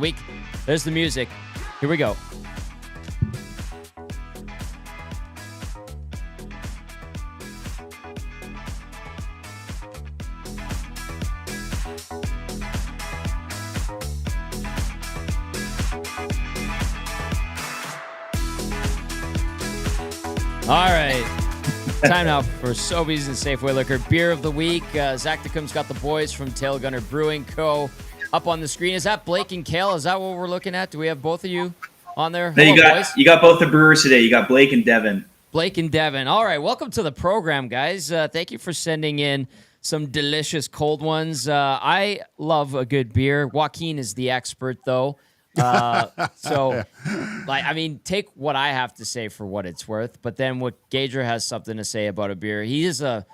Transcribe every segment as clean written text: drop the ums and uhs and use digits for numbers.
Week. There's the music. Here we go. All right. Time now for Sobeys and Safeway Liquor Beer of the Week. Zach DeComb's got the boys from Tailgunner Brewing Co. up on the screen. Is that Blake and Kale? Is that what we're looking at? Do we have both of you on there? No, Hello, you got both the brewers today. You got Blake and Devon. Blake and Devon. All right. Welcome to the program, guys. Thank you for sending in some delicious cold ones. I love a good beer. Joaquin is the expert, though. Take what I have to say for what it's worth, but then what Gager has something to say about a beer. He is a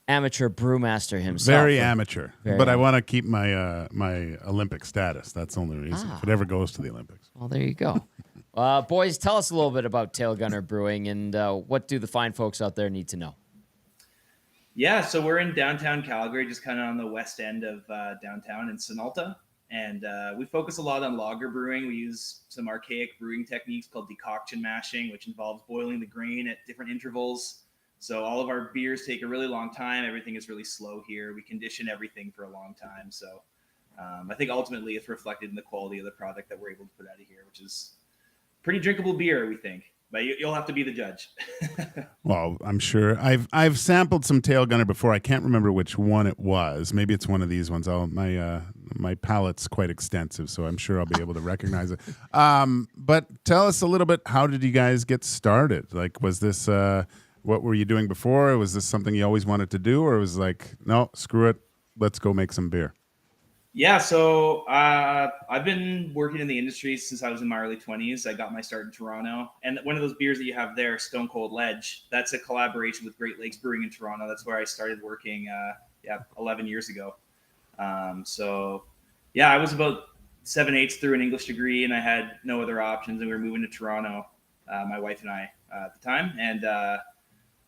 amateur brewmaster himself. Very amateur, but I want to keep my my Olympic status. That's the only reason. If it ever goes to the Olympics. Well, there you go. Boys, tell us a little bit about Tailgunner Brewing and what do the fine folks out there need to know? Yeah, so we're in downtown Calgary, just kind of on the west end of downtown in Sonalta. And we focus a lot on lager brewing. We use some archaic brewing techniques called decoction mashing, which involves boiling the grain at different intervals. So all of our beers take a really long time. Everything is really slow here. We condition everything for a long time. So I think ultimately it's reflected in the quality of the product that we're able to put out of here, which is pretty drinkable beer, we think. But you'll have to be the judge. Well, I'm sure I've sampled some Tailgunner before. I can't remember which one it was. Maybe it's one of these ones. My palate's quite extensive, so I'm sure I'll be able to recognize it. But tell us a little bit. How did you guys get started? Like, was this what were you doing before? Was this something you always wanted to do, or was like, no, screw it, let's go make some beer? Yeah, so I've been working in the industry since I was in my early 20s. I got my start in Toronto. And one of those beers that you have there, Stone Cold Ledge, that's a collaboration with Great Lakes Brewing in Toronto. That's where I started working 11 years ago. I was about 7/8 through an English degree, and I had no other options. And we were moving to Toronto, my wife and I at the time, and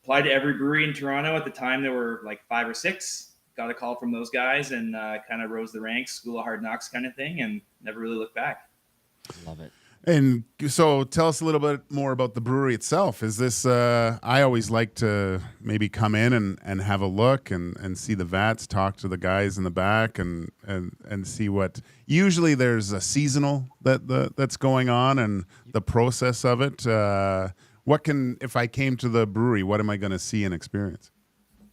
applied to every brewery in Toronto. At the time, there were like 5 or 6. Got a call from those guys and kind of rose the ranks, school of hard knocks kind of thing, and never really looked back. Love it. And so tell us a little bit more about the brewery itself. Is this, I always like to maybe come in and have a look and see the vats, talk to the guys in the back and see what, usually there's a seasonal that's going on and the process of it. If I came to the brewery, what am I going to see and experience?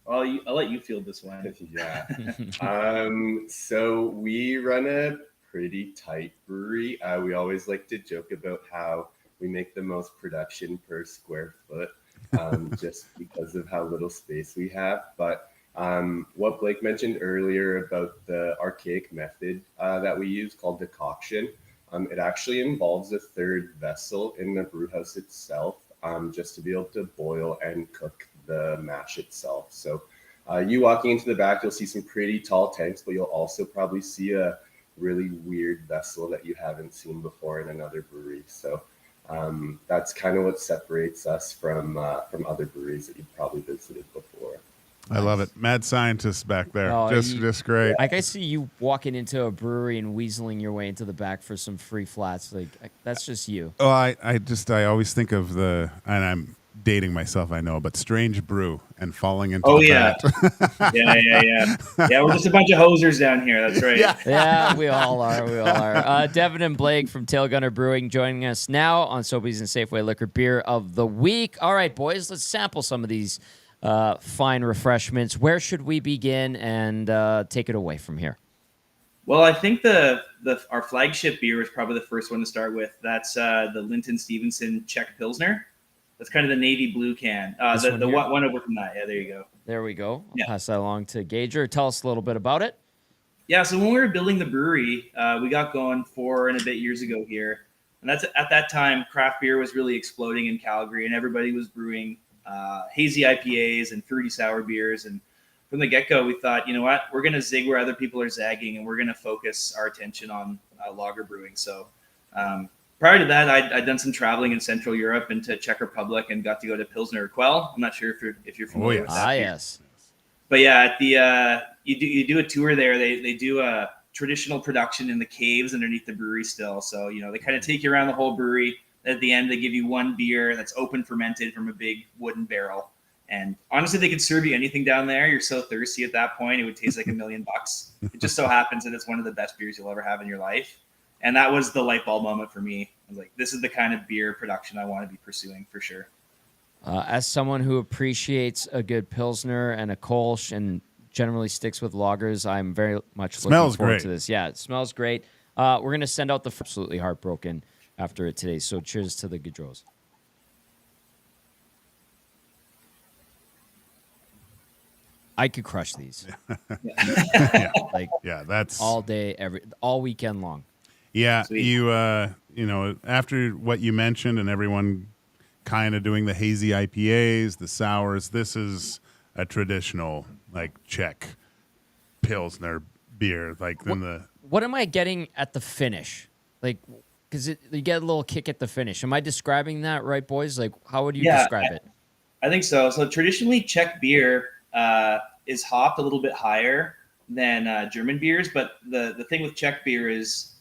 Well, I'll let you field this one. Yeah. So we run a pretty tight brewery. We always like to joke about how we make the most production per square foot, just because of how little space we have. But what Blake mentioned earlier about the archaic method that we use called decoction, it actually involves a third vessel in the brew house itself, just to be able to boil and cook the mash itself. So you walking into the back, you'll see some pretty tall tanks, but you'll also probably see a really weird vessel that you haven't seen before in another brewery. So that's kind of what separates us from other breweries that you've probably visited before. I love it. Mad scientists back there. Just great. Like, I see you walking into a brewery and weaseling your way into the back for some free flats. Like, that's just you. Oh, I always think of and I'm dating myself, I know, but Strange Brew and falling into the vat. Yeah, we're just a bunch of hosers down here. That's right. Yeah, we all are. Devon and Blake from Tailgunner Brewing joining us now on Sobeys and Safeway Liquor Beer of the Week. All right, boys, let's sample some of these fine refreshments. Where should we begin and take it away from here? Well, I think our flagship beer is probably the first one to start with. That's the Linton Stephenson Czech Pilsner. That's kind of the navy blue can. The one over from that. Yeah, there you go. There we go. I'll pass that along to Gager. Tell us a little bit about it. Yeah, so when we were building the brewery, we got going 4 and a bit years ago here. And that's at that time, craft beer was really exploding in Calgary, and everybody was brewing hazy IPAs and fruity sour beers. And from the get-go, we thought, you know what, we're going to zig where other people are zagging, and we're going to focus our attention on lager brewing. So prior to that, I'd done some traveling in Central Europe and to Czech Republic and got to go to Pilsner Quell. I'm not sure if you're familiar with that. Yes. But yeah, at the you do a tour there. They do a traditional production in the caves underneath the brewery still. So, they kind of take you around the whole brewery. At the end, they give you one beer that's open fermented from a big wooden barrel. And honestly, they could serve you anything down there. You're so thirsty at that point, it would taste like $1 million. It just so happens that it's one of the best beers you'll ever have in your life. And that was the light bulb moment for me. I was like, this is the kind of beer production I want to be pursuing for sure. As someone who appreciates a good Pilsner and a Kolsch and generally sticks with lagers, I'm very much looking forward to this. Yeah, it smells great. We're going to send out the absolutely heartbroken after it today. So cheers to the Gaudreaus. I could crush these. That's all day, all weekend long. Yeah, Sweet. you after what you mentioned and everyone kind of doing the hazy IPAs, the sours, this is a traditional Czech Pilsner beer. What am I getting at the finish? Because you get a little kick at the finish. Am I describing that right, boys? How would you describe it? I think so. So traditionally, Czech beer is hopped a little bit higher than German beers, but the thing with Czech beer is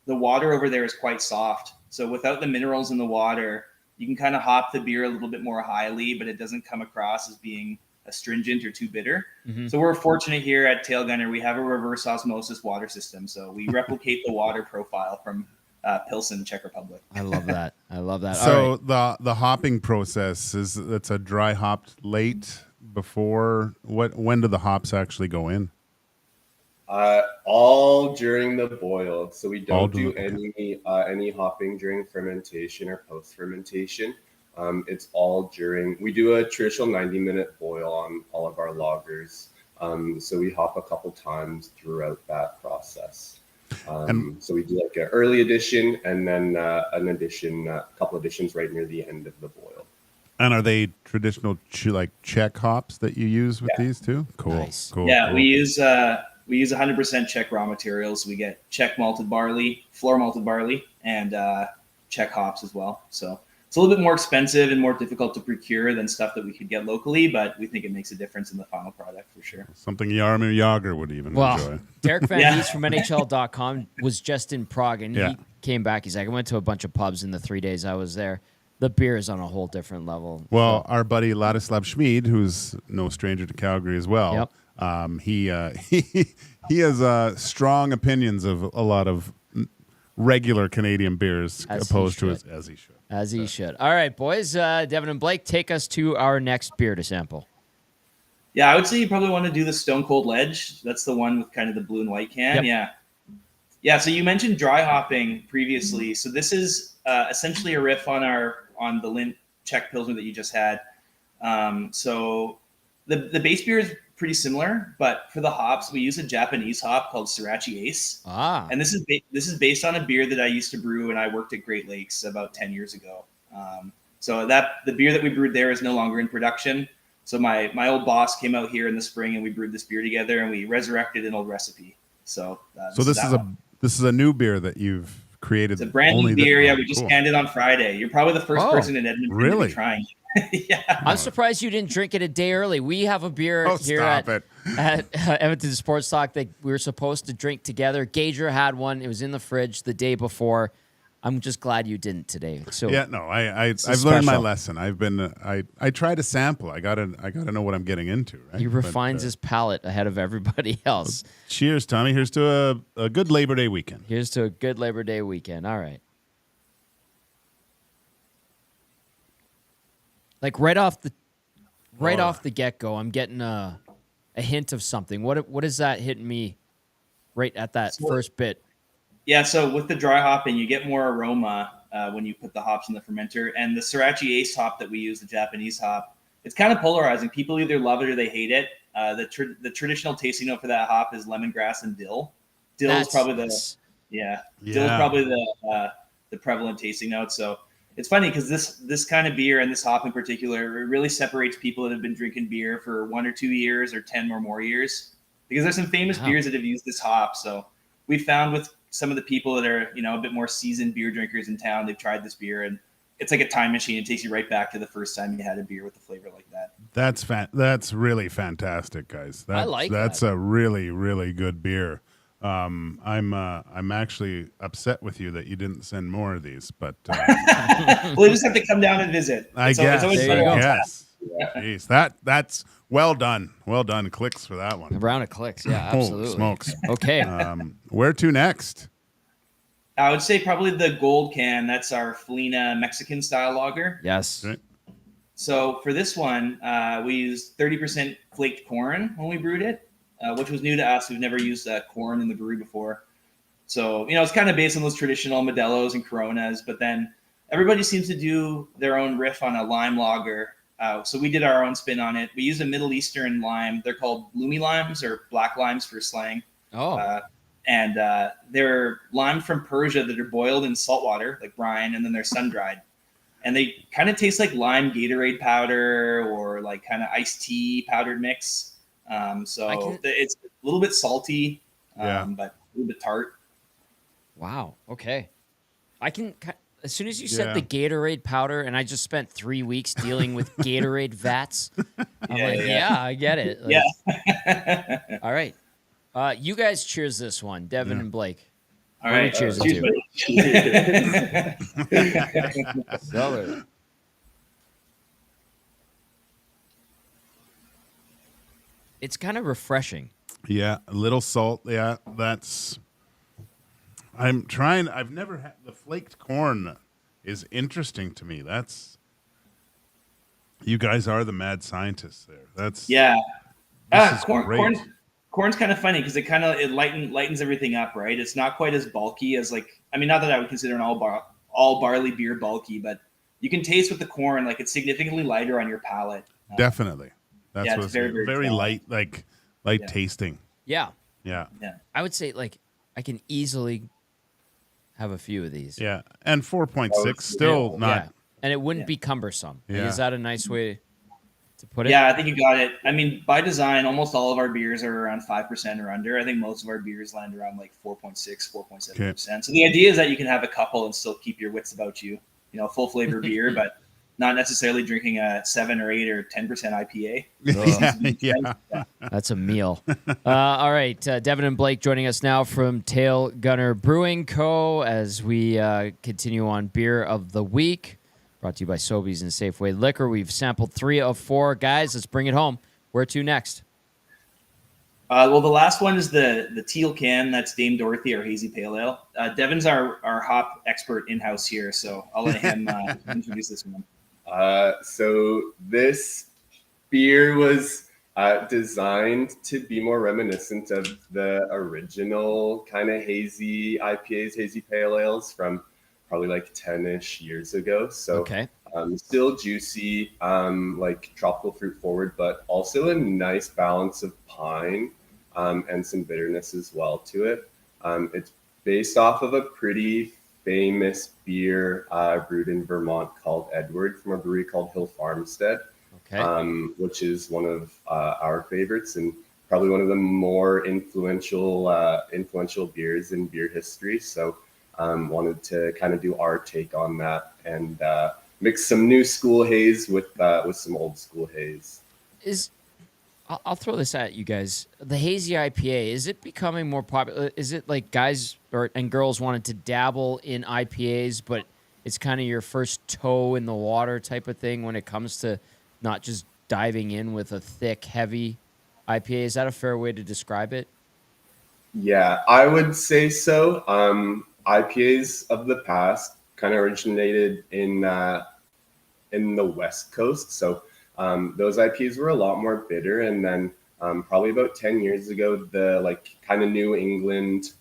the water over there is quite soft. So without the minerals in the water, you can kind of hop the beer a little bit more highly, but it doesn't come across as being astringent or too bitter. Mm-hmm. So we're fortunate here at Tailgunner. We have a reverse osmosis water system. So we replicate the water profile from Pilsen, Czech Republic. I love that. So the hopping process it's a dry hopped late before. When do the hops actually go in? All during the boil. So we don't do any hopping during fermentation or post fermentation. It's all during. We do a traditional 90-minute boil on all of our lagers. So we hop a couple times throughout that process. So we do an early addition and then an addition, a couple additions right near the end of the boil. And are they traditional Czech hops that you use with these too? Cool. Nice. Cool. Yeah, cool. we use 100% Czech raw materials. We get Czech malted barley, floor malted barley, and Czech hops as well. So it's a little bit more expensive and more difficult to procure than stuff that we could get locally, but we think it makes a difference in the final product for sure. Something Jaromir Jagr would even enjoy. Derek Van Dies from NHL.com was just in Prague, and he came back. He's like, I went to a bunch of pubs in the 3 days I was there. The beer is on a whole different level. Well, our buddy Ladislav Schmid, who's no stranger to Calgary as well, he has strong opinions of a lot of regular Canadian beers as he should. As he should. All right, boys. Devon and Blake, take us to our next beer to sample. Yeah, I would say you probably want to do the Stone Cold Ledge. That's the one with kind of the blue and white can. Yep. Yeah. So you mentioned dry hopping previously. So this is essentially a riff on the Linton Czech Pilsner that you just had. So the base beer is pretty similar, but for the hops, we use a Japanese hop called Sriracha Ace. And this is based on a beer that I used to brew when I worked at Great Lakes about 10 years ago. So the beer that we brewed there is no longer in production. So my old boss came out here in the spring and we brewed this beer together and we resurrected an old recipe. So this is a new beer that you've created. It's a brand new beer. We just canned it on Friday. You're probably the first person in Edmonton to be trying. I'm surprised you didn't drink it a day early. We have a beer here at Edmonton Sports Talk that we were supposed to drink together. Gager had one. It was in the fridge the day before. I'm just glad you didn't today. So I've learned my lesson. I try to sample. I gotta know what I'm getting into. Right? He refines his palate ahead of everybody else. Well, cheers, Tommy. Here's to a good Labor Day weekend. Here's to a good Labor Day weekend. All right. Right off the get-go, I'm getting a hint of something. What is that hitting me right at that first bit? Yeah, so with the dry hopping, you get more aroma when you put the hops in the fermenter. And the Sriracha Ace hop that we use, the Japanese hop, it's kind of polarizing. People either love it or they hate it. The traditional tasting note for that hop is lemongrass and dill. Dill is probably the prevalent tasting note. So it's funny because this kind of beer and this hop in particular, it really separates people that have been drinking beer for 1 or 2 years or 10 or more years. Because there's some famous beers that have used this hop. So we found with some of the people that are, a bit more seasoned beer drinkers in town, they've tried this beer and it's like a time machine. It takes you right back to the first time you had a beer with a flavor like that. That's really fantastic, guys. I like that's that. a really, really good beer. I'm actually upset with you that you didn't send more of these, but We'll just have to come down and visit. I It's guess. always There fun you to go. chat. Yes. Jeez, that's well done. Well done. Clicks for that A one. round of clicks. Yeah, Holy absolutely. smokes. Okay. Where to next? I would say probably the gold can. That's our Felina Mexican style lager. Yes. Okay. So for this one, we used 30% flaked corn when we brewed it, which was new to us. We've never used corn in the brewery before. So, it's kind of based on those traditional Modelos and Coronas, but then everybody seems to do their own riff on a lime lager. So we did our own spin on it. We used a Middle Eastern lime. They're called lumi limes or black limes for slang. Oh. And they're lime from Persia that are boiled in salt water, like brine, and then they're sun-dried. And they kind of taste like lime Gatorade powder or like kind of iced tea powdered mix. It's a little bit salty, but a little bit tart. Wow. Okay. As soon as you said the Gatorade powder, and I just spent 3 weeks dealing with Gatorade vats, I'm I get it. Like, Yeah. All right. You guys cheers this one, Devon and Blake. All What are we right. cheers Cheers, to? buddy. Salud. It's kind of refreshing. Yeah, a little salt. Yeah, that's. I've never had the flaked corn. Is interesting to me. That's. You guys are the mad scientists there. That's. Yeah. This is great. Corn's kind of funny because it lightens everything up, right? It's not quite as bulky as not that I would consider an all barley beer bulky, but you can taste with the corn, like it's significantly lighter on your palate. Definitely. That's it's what's very, very light, like light tasting. Yeah. Yeah. I would say I can easily have a few of these. Yeah. And 4.6 still not. Yeah. And it wouldn't be cumbersome. Like, Yeah. is that a nice way to put it? Yeah, I think you got it. By design, almost all of our beers are around 5% or under. I think most of our beers land around 4.6, 4.7%. So the idea is that you can have a couple and still keep your wits about you. Full flavor beer, but not necessarily drinking a 7 or 8 or 10% IPA. Yeah. That's a meal. All right. Devon and Blake joining us now from Tailgunner Brewing Co. as we continue on Beer of the Week. Brought to you by Sobeys and Safeway Liquor. We've sampled 3 of 4. Guys, let's bring it home. Where to next? Well, the last one is the teal can. That's Dame Dorothy, our hazy pale ale. Devon's our hop expert in-house here, so I'll let him introduce this one. So this beer was designed to be more reminiscent of the original kind of hazy IPAs, hazy pale ales from probably 10-ish years ago. So Okay. Still juicy, tropical fruit forward, but also a nice balance of pine and some bitterness as well to it. It's based off of a pretty famous beer brewed in Vermont called Edward from a brewery called Hill Farmstead, which is one of our favorites and probably one of the more influential beers in beer history. So wanted to kind of do our take on that and mix some new school haze with some old school haze. I'll throw this at you guys. The hazy IPA, is it becoming more popular? Is it like guys and girls wanted to dabble in IPAs, but it's kind of your first toe in the water type of thing when it comes to not just diving in with a thick, heavy IPA? Is that a fair way to describe it? Yeah, I would say so. IPAs of the past kind of originated in the West Coast. So those IPAs were a lot more bitter. And then probably about 10 years ago, the kind of New England,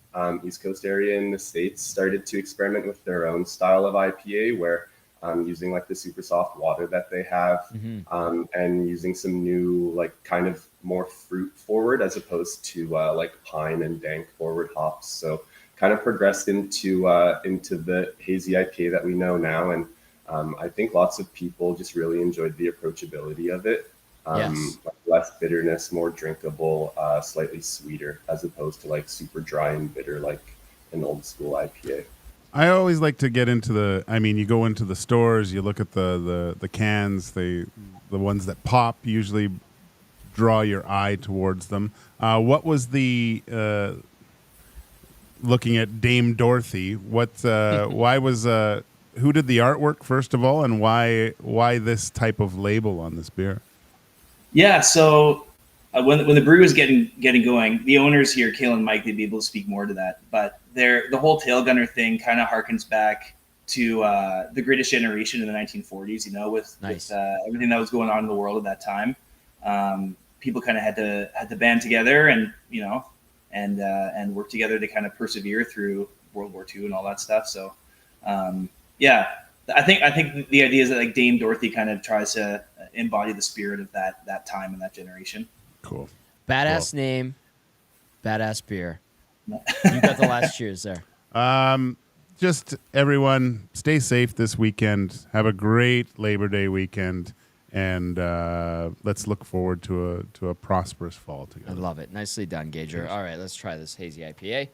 East Coast area in the States started to experiment with their own style of IPA where using the super soft water that they have and using some new kind of more fruit forward as opposed to pine and dank forward hops. So kind of progressed into the hazy IPA that we know now. And I think lots of people just really enjoyed the approachability of it. Yes. Less bitterness, more drinkable, slightly sweeter, as opposed to super dry and bitter like an old school IPA. I always like to get into you go into the stores, you look at the cans, the ones that pop usually draw your eye towards them. What was the looking at Dame Dorothy. What? Why was? Who did the artwork first of all, and why this type of label on this beer? Yeah, so when the brew was getting going, the owners here, Kale and Mike, they'd be able to speak more to that. But the whole Tailgunner thing kind of harkens back to the greatest generation in the 1940s. With everything that was going on in the world at that time, people kind of had to band together and and work together to kind of persevere through World War II and all that stuff. So I think the idea is that like Dame Dorothy kind of tries to embody the spirit of that time and that generation. Cool. Badass name, badass beer. You got the last cheers there. Just everyone, stay safe this weekend. Have a great Labor Day weekend, and let's look forward to a prosperous fall together. I love it. Nicely done, Gager. Cheers. All right, let's try this hazy IPA.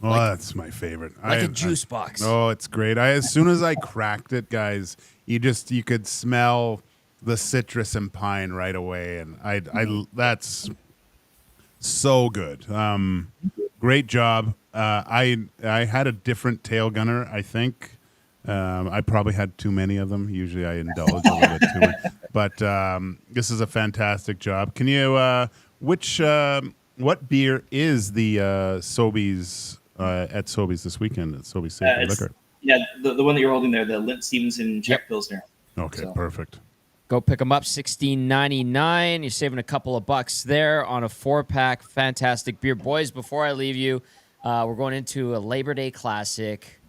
Oh, that's my favorite. Like a juice box. Oh, it's great. As soon as I cracked it, guys, you could smell the citrus and pine right away, and I that's so good. Great job. I had a different Tailgunner, I think. I probably had too many of them. Usually I indulge a little bit too much. But this is a fantastic job. Can you what beer is the Sobeys at Sobeys this weekend at Sobeys Safeway Liquor? Yeah, the one that you're holding there, the Linton Stephenson Czech Pilsner. Okay, So. perfect. Go pick them up, $16.99. You're saving a couple of bucks there on a 4-pack. Fantastic beer. Boys, before I leave you, we're going into a Labor Day Classic.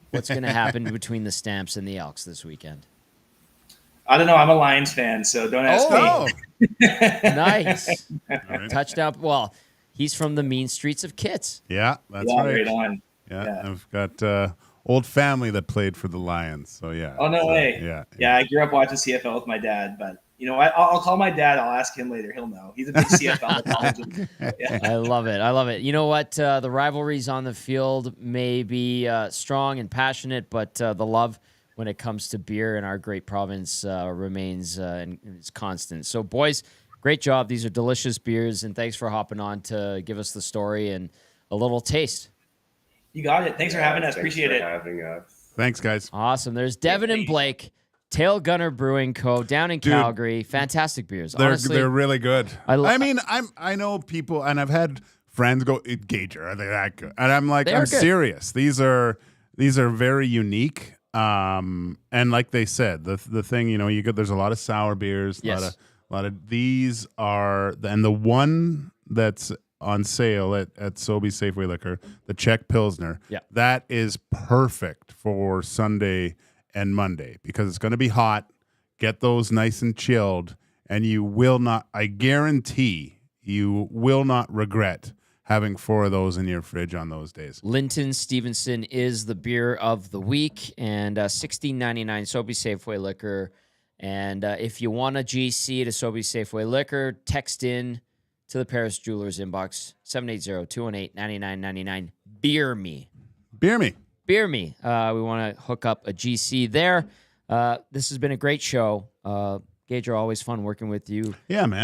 What's going to happen between the Stamps and the Elks this weekend? I don't know. I'm a Lions fan, so don't ask me. Nice. All right. Touchdown. Well, he's from the mean streets of Kits. Yeah, that's Yeah, right. right on. Yeah, I've got old family that played for the Lions, so yeah. Oh, no way. Yeah. I grew up watching CFL with my dad, but I'll call my dad. I'll ask him later. He'll know. He's a big CFL apologist. Yeah. I love it. I love it. You know what? The rivalries on the field may be strong and passionate, but the love when it comes to beer in our great province remains and is constant. So, boys, great job. These are delicious beers, and thanks for hopping on to give us the story and a little taste. You got it. Thanks for having us. Thanks Appreciate for it. having us. Thanks, guys. Awesome. There's Devon and Blake, Tailgunner Brewing Co. down in Calgary. Fantastic beers. Honestly, They're really good. I mean, I know people, and I've had friends go, Gager, are they that good? And I'm like, They are I'm good. serious. These are very unique. And like they said, the thing, there's a lot of sour beers, Yes. a lot of these are, and the one that's on sale at Sobeys Safeway Liquor, the Czech Pilsner, that is perfect for Sunday and Monday because it's going to be hot. Get those nice and chilled, and you will not, I guarantee you will not regret having 4 of those in your fridge on those days. Linton Stephenson is the beer of the week, and $16.99 Sobeys Safeway Liquor. And if you want a GC to Sobeys Safeway Liquor, text in to the Paris Jewelers inbox, 780-218-9999. Beer me. Beer me. Beer me. We want to hook up a GC there. This has been a great show. Gager, always fun working with you. Yeah, man.